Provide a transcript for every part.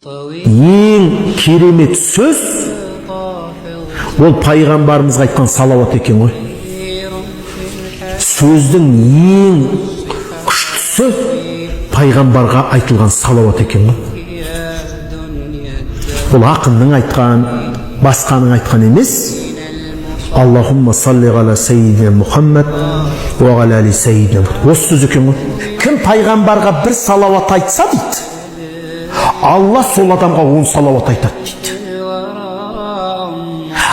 Ең керемет сөз ол пайғамбарымызға айтқан салауат екен ғой. Сөздің ең күштісі пайғамбарға айтылған салауат екен ғой. Ол ақынның айтқан, басқаның айтқан емес. Аллахумма салли ала сайидина Мұхаммад ва ала али сайидина. Осы сөз екен ғой. Кім пайғамбарға бір салауат айтса дейді, Алла сол адамға 10 салауат айтады дейді.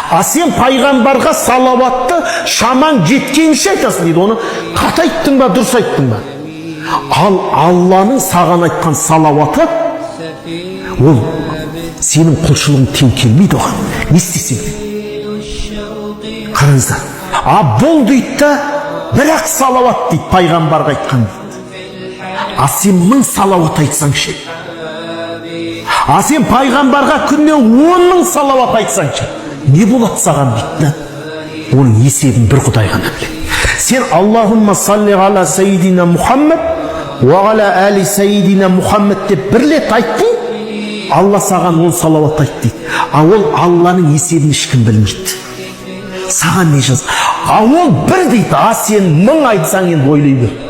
А сен пайғамбарға салауатты шамаң жеткенше айтасың дейді. Оны қат айттың ба, дұрыс айттың ба? Ал Алланың саған айтқан салауаты ол сенің құлшылығың тең келмейді оған. Не істесең? Қараңыздар. А бұл дейді да бірақ салауат дейді пайғамбарға айтқан дейді. А сен 1000 салауат айтсаңшы. А сен пайғамбарға күннен 10 000 салауат айтсаңшы, не болады саған дейді? Оның есебін бір Құдай ғана біледі. Сен Аллахумма салли ала сайидина Мұхаммад ва ала али сайидина Мұхаммад деп бір рет айттың, Алла саған 10 салауат айт дейді. А ол Алланың есебін ешкім білмейді. Саған не жаз? А ол бір дейді, а сен 1000 айтсаң енді ойлай бер.